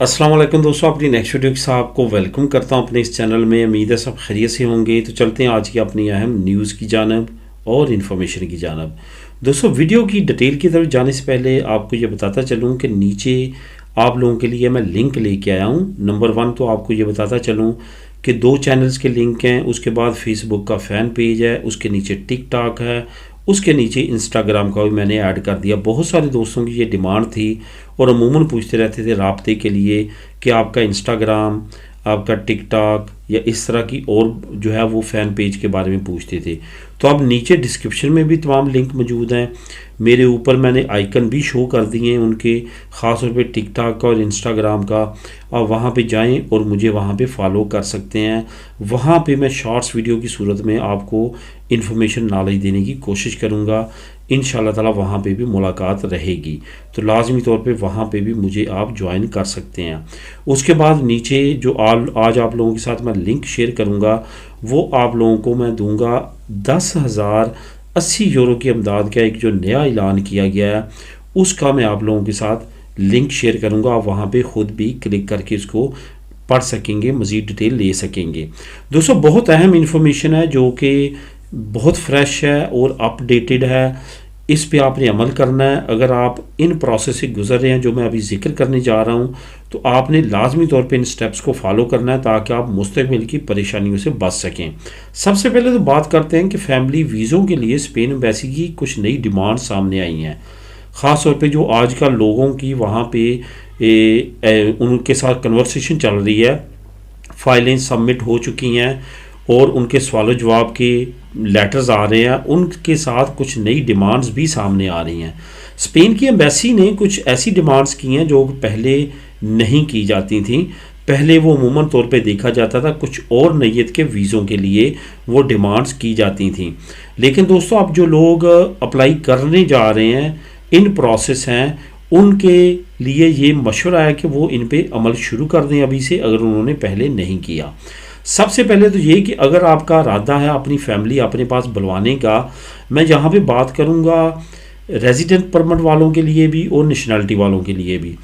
अस्सलाम वालेकुम दोस्तों, अपनी नेक्स्ट वीडियो के साथ आपको वेलकम करता हूं अपने इस चैनल में। उम्मीद है सब खैरियत से होंगे। तो चलते हैं आज की अपनी अहम न्यूज़ की जानब और इन्फॉर्मेशन की जानब। दोस्तों, वीडियो की डिटेल की तरफ जाने से पहले आपको ये बताता चलूं कि नीचे आप लोगों के लिए मैं लिंक लेके आया हूं। नंबर 1 तो आपको ये बताता चलूं कि 2 चैनल्स के लिंक हैं, उसके बाद फेसबुक का फ़ैन पेज है, उसके नीचे टिकटॉक है, उसके नीचे इंस्टाग्राम का भी मैंने ऐड कर दिया। बहुत सारे दोस्तों की ये डिमांड थी और अमूमन पूछते रहते थे राब्ते के लिए कि आपका इंस्टाग्राम, आपका टिकटॉक या इस तरह की और जो है वो फ़ैन पेज के बारे में पूछते थे। तो अब नीचे डिस्क्रिप्शन में भी तमाम लिंक मौजूद हैं। मेरे ऊपर मैंने आइकन भी शो कर दिए हैं उनके, ख़ास तौर पे टिकटॉक का और इंस्टाग्राम का। आप वहाँ पे जाएं और मुझे वहाँ पे फॉलो कर सकते हैं। वहाँ पे मैं शॉर्ट्स वीडियो की सूरत में आपको इन्फॉर्मेशन नॉलेज देने की कोशिश करूँगा। इंशाल्लाह ताला वहाँ पे भी मुलाकात रहेगी, तो लाजमी तौर पे वहाँ पे भी मुझे आप ज्वाइन कर सकते हैं। उसके बाद नीचे जो आज आप लोगों के साथ मैं लिंक शेयर करूँगा वो आप लोगों को मैं दूंगा 10,080 यूरो की इमदाद का एक जो नया ऐलान किया गया है उसका मैं आप लोगों के साथ लिंक शेयर करूँगा। आप वहाँ पे ख़ुद भी क्लिक करके इसको पढ़ सकेंगे, मज़ीद डिटेल ले सकेंगे। दोस्तों, बहुत अहम इंफॉर्मेशन है जो कि बहुत फ्रेश है और अपडेटेड है। इस पे आपने अमल करना है। अगर आप इन प्रोसेस से गुजर रहे हैं जो मैं अभी जिक्र करने जा रहा हूँ, तो आपने लाजमी तौर पे इन स्टेप्स को फॉलो करना है ताकि आप मुस्तकबिल की परेशानियों से बच सकें। सबसे पहले तो बात करते हैं कि फैमिली वीज़ों के लिए स्पेन एम्बेसी की कुछ नई डिमांड सामने आई हैं। ख़ास तौर पे जो आजकल लोगों की वहाँ पे उनके साथ कन्वर्सेशन चल रही है, फाइलें सबमिट हो चुकी हैं और उनके सवाल जवाब के लेटर्स आ रहे हैं, उनके साथ कुछ नई डिमांड्स भी सामने आ रही हैं। स्पेन की एम्बेसी ने कुछ ऐसी डिमांड्स की हैं जो पहले नहीं की जाती थी। पहले वो अमूमन तौर पे देखा जाता था कुछ और नैयत के वीज़ों के लिए वो डिमांड्स की जाती थी। लेकिन दोस्तों, अब जो लोग अप्लाई करने जा रहे हैं, इन प्रोसेस हैं, उनके लिए ये मशवरा है कि वो इन पे अमल शुरू कर दें अभी से, अगर उन्होंने पहले नहीं किया। सबसे पहले तो ये कि अगर आपका इरादा है अपनी फैमिली अपने पास बुलवाने का, मैं यहाँ पे बात करूँगा रेजिडेंट परमिट वालों के लिए भी और नेशनलिटी वालों के लिए भी।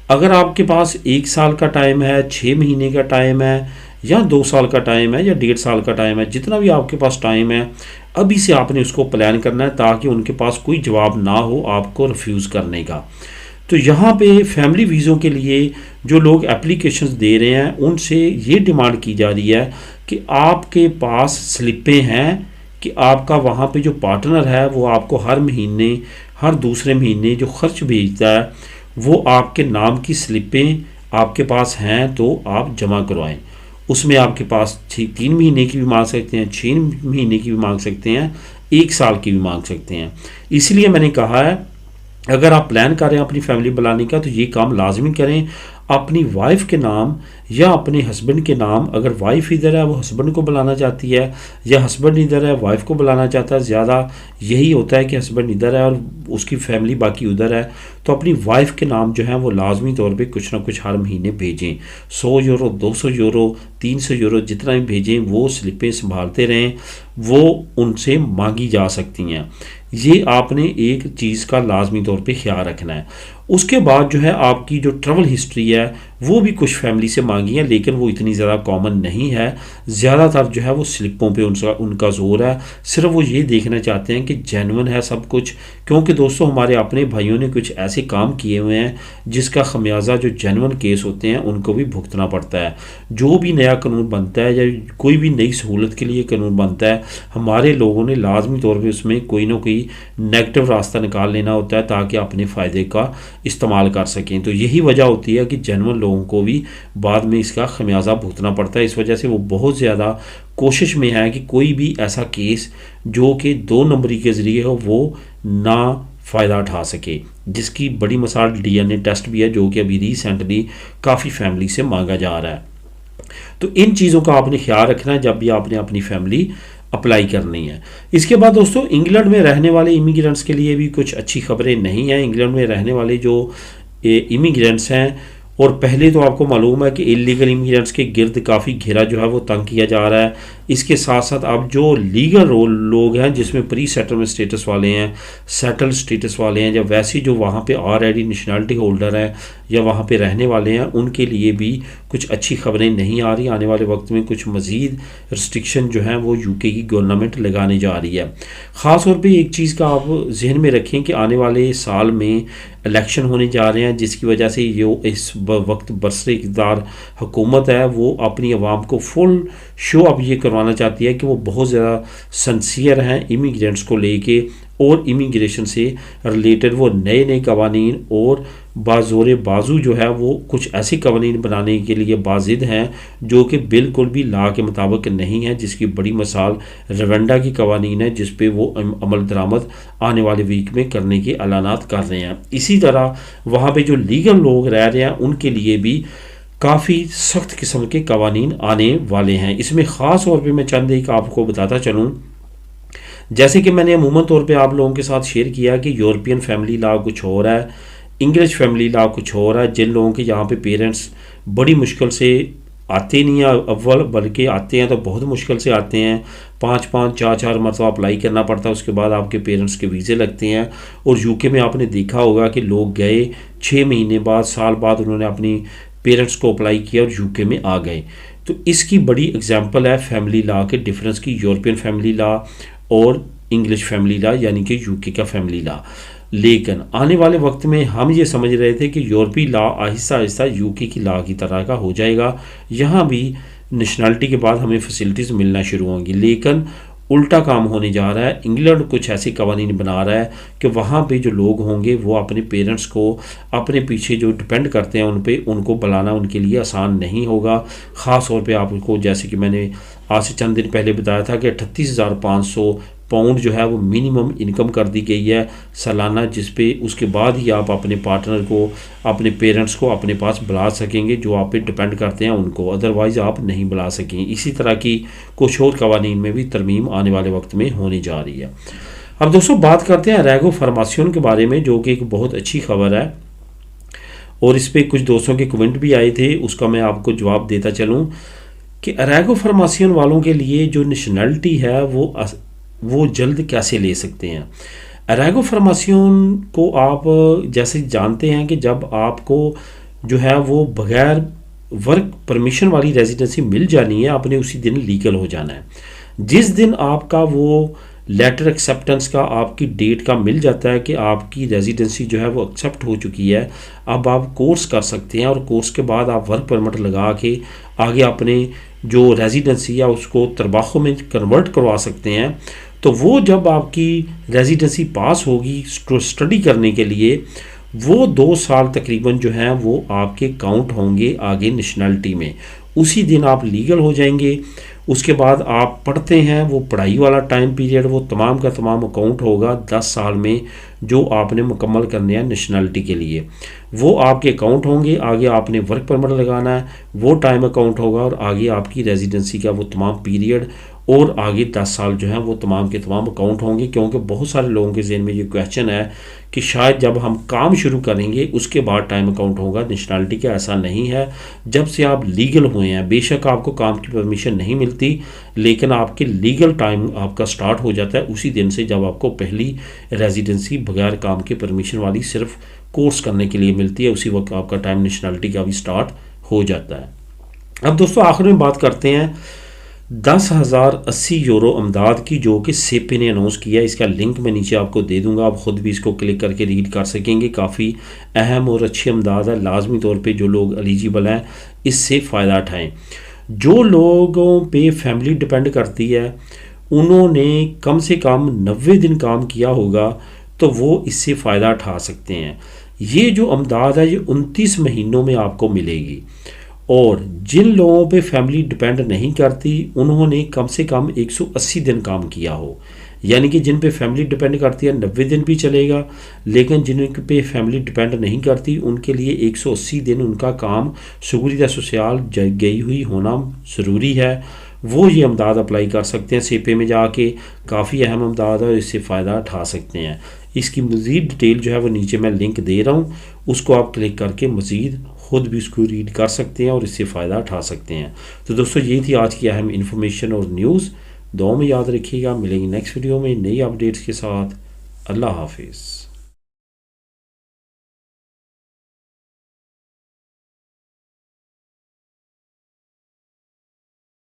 अगर आपके पास 1 साल का टाइम है, 6 महीने का टाइम है, या 2 साल का टाइम है, या 1.5 साल का टाइम है, जितना भी आपके पास टाइम है, अभी से आपने उसको प्लान करना है ताकि उनके पास कोई जवाब ना हो आपको रिफ्यूज़ करने का। तो यहाँ पे फैमिली वीज़ों के लिए जो लोग एप्लीकेशंस दे रहे हैं उनसे ये डिमांड की जा रही है कि आपके पास स्लिपें हैं कि आपका वहाँ पे जो पार्टनर है वो आपको हर महीने, हर दूसरे महीने जो खर्च भेजता है वो आपके नाम की स्लिपें आपके पास हैं तो आप जमा करवाएं। उसमें आपके पास 3 महीने की भी मांग सकते हैं, 6 महीने की भी मांग सकते हैं, 1 साल की भी मांग सकते हैं। इसलिए मैंने कहा है अगर आप प्लान कर रहे हैं अपनी फैमिली बुलाने का तो ये काम लाजमी करें अपनी वाइफ के नाम या अपने हस्बैंड के नाम। अगर वाइफ इधर है वो हस्बैंड को बुलाना चाहती है, या हस्बैंड इधर है वाइफ को बुलाना चाहता है, ज़्यादा यही होता है कि हस्बैंड इधर है और उसकी फैमिली बाकी उधर है, तो अपनी वाइफ के नाम जो है वो लाजमी तौर पे कुछ ना कुछ हर महीने भेजें। 100 यूरो, 200 यूरो, 300 यूरो जितना भी भेजें, वो स्लिपें संभालते रहें, वो उनसे मांगी जा सकती हैं। ये आपने एक चीज़ का लाजमी तौर पे ख्याल रखना है। उसके बाद जो है आपकी जो ट्रैवल हिस्ट्री है वो भी कुछ फैमिली से मांगी है, लेकिन वो इतनी ज़्यादा कॉमन नहीं है। ज़्यादातर जो है वो स्लिपों पे उनका जोर है। सिर्फ वो ये देखना चाहते हैं कि जेन्युइन है सब कुछ, क्योंकि दोस्तों हमारे अपने भाइयों ने कुछ ऐसे काम किए हुए हैं जिसका खमियाजा जो जेन्युइन केस होते हैं उनको भी भुगतना पड़ता है। जो भी नया कानून बनता है या कोई भी नई सहूलत के लिए कानून बनता है, हमारे लोगों ने लाजमी तौर पर उसमें कोई ना कोई नेगेटिव रास्ता निकाल लेना होता है ताकि अपने फ़ायदे का इस्तेमाल कर सकें। तो यही वजह होती है कि जेन्युइन लोगों को भी बाद में इसका खमियाजा भुगतना पड़ता है। इस वजह से वो बहुत ज़्यादा कोशिश में है कि कोई भी ऐसा केस जो कि 2 नंबरी के ज़रिए हो वो ना फ़ायदा उठा सके, जिसकी बड़ी मिसाल DNA टेस्ट भी है जो कि अभी रिसेंटली काफ़ी फैमिली से मांगा जा रहा है। तो इन चीज़ों का आपने ख्याल रखना है जब भी आपने अपनी फैमिली अप्लाई करनी है। इसके बाद दोस्तों, इंग्लैंड में रहने वाले इमिग्रेंट्स के लिए भी कुछ अच्छी खबरें नहीं हैं। इंग्लैंड में रहने वाले जो इमिग्रेंट्स हैं, और पहले तो आपको मालूम है कि इलीगल इमिग्रेंट्स के गिर्द काफ़ी घेरा जो है वो तंग किया जा रहा है। इसके साथ साथ अब जो लीगल लोग हैं जिसमें प्री सेटलमेंट स्टेटस वाले हैं, सेटल स्टेटस वाले हैं, या वैसे जो वहाँ पे ऑलरेडी नेशनलिटी होल्डर हैं या वहाँ पे रहने वाले हैं उनके लिए भी कुछ अच्छी खबरें नहीं आ रही। आने वाले वक्त में कुछ मज़ीद रिस्ट्रिक्शन जो हैं वो यूके की गवर्नमेंट लगाने जा रही है। ख़ास तौर पे एक चीज़ का आप जहन में रखें कि आने वाले साल में इलेक्शन होने जा रहे हैं, जिसकी वजह से जो इस वक्त बरसर इक़्तिदार हुकूमत है वो अपनी आवाम को फुल शो अप ये करवाना चाहती है कि वो बहुत ज़्यादा सनसियर हैं इमिग्रेंट्स को लेके, और इमिग्रेशन से रिलेटेड वो नए नए कवानीन और बाज़ोर बाजू जो है वो कुछ ऐसे कवानीन बनाने के लिए बाजिद हैं जो कि बिल्कुल भी ला के मुताबिक नहीं है, जिसकी बड़ी मिसाल रवंडा की कवानीन है जिस पे वो अमल दरामद आने वाले वीक में करने के ऐलानात कर रहे हैं। इसी तरह वहाँ पे जो लीगल लोग रह रहे हैं उनके लिए भी काफ़ी सख्त किस्म के कवानीन आने वाले हैं। इसमें ख़ास तौर पर मैं चंद एक आपको बताता चलूँ, जैसे कि मैंने अमूमन तौर पे आप लोगों के साथ शेयर किया कि यूरोपियन फैमिली लॉ कुछ और है, इंग्लिश फैमिली लॉ कुछ और है। जिन लोगों के यहाँ पे पेरेंट्स बड़ी मुश्किल से आते नहीं हैं अव्वल, बल्कि आते हैं तो बहुत मुश्किल से आते हैं, 5-5 4-4 मरतबा अप्लाई करना पड़ता है, उसके बाद आपके पेरेंट्स के वीज़े लगते हैं। और यूके में आपने देखा होगा कि लोग गए 6 महीने बाद, साल बाद उन्होंने अपनी पेरेंट्स को अप्लाई किया और यूके में आ गए। तो इसकी बड़ी एग्जाम्पल है फैमिली लॉ के डिफरेंस की, यूरोपियन फैमिली लॉ और इंग्लिश फैमिली लॉ यानी कि यूके का फैमिली लॉ। लेकिन आने वाले वक्त में हम ये समझ रहे थे कि यूरोपीय लॉ आहिस्ता आहिस्ता यूके की लॉ की तरह का हो जाएगा, यहाँ भी नेशनलिटी के बाद हमें फैसिलिटीज़ मिलना शुरू होंगी। लेकिन उल्टा काम होने जा रहा है। इंग्लैंड कुछ ऐसी कवानीन बना रहा है कि वहाँ पे जो लोग होंगे वो अपने पेरेंट्स को अपने पीछे जो डिपेंड करते हैं उन पे, उनको बुलाना उनके लिए आसान नहीं होगा। ख़ास तौर पे आपको जैसे कि मैंने आज से चंद दिन पहले बताया था कि 38,500 पाउंड जो है वो मिनिमम इनकम कर दी गई है सालाना, जिस पे उसके बाद ही आप अपने पार्टनर को, अपने पेरेंट्स को अपने पास बुला सकेंगे जो आप पे डिपेंड करते हैं उनको, अदरवाइज़ आप नहीं बुला सकेंगे। इसी तरह की कुछ और कवानीन में भी तरमीम आने वाले वक्त में होने जा रही है। अब दोस्तों बात करते हैं रैगो फार्मासियोन के बारे में, जो कि एक बहुत अच्छी खबर है और इस पर कुछ दोस्तों के कमेंट भी आए थे, उसका मैं आपको जवाब देता चलूँ कि रैगो फार्मासियोन वालों के लिए जो नेशनलिटी है वो जल्द कैसे ले सकते हैं। रैगो फार्मासियोन को आप जैसे जानते हैं कि जब आपको जो है वो बगैर वर्क परमिशन वाली रेजिडेंसी मिल जानी है, आपने उसी दिन लीगल हो जाना है। जिस दिन आपका वो लेटर एक्सेप्टेंस का आपकी डेट का मिल जाता है कि आपकी रेजिडेंसी जो है वो एक्सेप्ट हो चुकी है, अब आप कोर्स कर सकते हैं और कोर्स के बाद आप वर्क परमिट लगा के आगे अपने जो रेजिडेंसी है उसको तरबाखों में कन्वर्ट करवा सकते हैं। तो वो जब आपकी रेजिडेंसी पास होगी स्टडी करने के लिए, वो 2 साल तकरीबन जो हैं वो आपके काउंट होंगे आगे नेशनलिटी में। उसी दिन आप लीगल हो जाएंगे। उसके बाद आप पढ़ते हैं, वो पढ़ाई वाला टाइम पीरियड वो तमाम का तमाम अकाउंट होगा 10 साल में जो आपने मुकम्मल करने हैं नेशनलिटी के लिए, वो आपके अकाउंट होंगे। आगे आपने वर्क परमिट लगाना है, वो टाइम अकाउंट होगा और आगे आपकी रेजिडेंसी का वो तमाम पीरियड और आगे 10 साल जो हैं वो तमाम के तमाम अकाउंट होंगे। क्योंकि बहुत सारे लोगों के जहन में ये क्वेश्चन है कि शायद जब हम काम शुरू करेंगे उसके बाद टाइम अकाउंट होगा नेशनलिटी का। ऐसा नहीं है, जब से आप लीगल हुए हैं, बेशक आपको काम की परमिशन नहीं मिलती लेकिन आपके लीगल टाइम आपका स्टार्ट हो जाता है उसी दिन से जब आपको पहली रेजिडेंसी बगैर काम के परमिशन वाली सिर्फ कोर्स करने के लिए मिलती है, उसी वक्त आपका टाइम नेशनलिटी का भी स्टार्ट हो जाता है। अब दोस्तों आखिर में बात करते हैं 10,080 यूरो अमदाद की, जो कि सेपे ने अनाउंस किया। इसका लिंक मैं नीचे आपको दे दूंगा, आप ख़ुद भी इसको क्लिक करके रीड कर सकेंगे। काफ़ी अहम और अच्छी अमदाद है, लाजमी तौर पे जो लोग एलिजिबल हैं इससे फ़ायदा उठाएँ। जो लोगों पे फैमिली डिपेंड करती है उन्होंने कम से कम 90 दिन काम किया होगा तो वो इससे फ़ायदा उठा सकते हैं। ये जो अमदाद है ये 29 महीनों में आपको मिलेगी। और जिन लोगों पे फैमिली डिपेंड नहीं करती उन्होंने कम से कम 180 दिन काम किया हो, यानी कि जिन पे फैमिली डिपेंड करती है 90 दिन भी चलेगा, लेकिन जिन पे फैमिली डिपेंड नहीं करती उनके लिए 180 दिन उनका काम सुगुरिया सोशल गई हुई होना ज़रूरी है। वो ये अमदाद अप्लाई कर सकते हैं सेपे में जाके, काफ़ी अहम अमदाद है, इससे फ़ायदा उठा सकते हैं। इसकी मज़ीद डिटेल जो है वो नीचे मैं लिंक दे रहा हूँ, उसको आप क्लिक करके मज़ीद ख़ुद भी उसको रीड कर सकते हैं और इससे फ़ायदा उठा सकते हैं। तो दोस्तों ये थी आज की अहम इन्फॉर्मेशन और न्यूज़। दुआ में याद रखिएगा, मिलेंगे नेक्स्ट वीडियो में नई अपडेट्स के साथ। अल्लाह हाफिज़।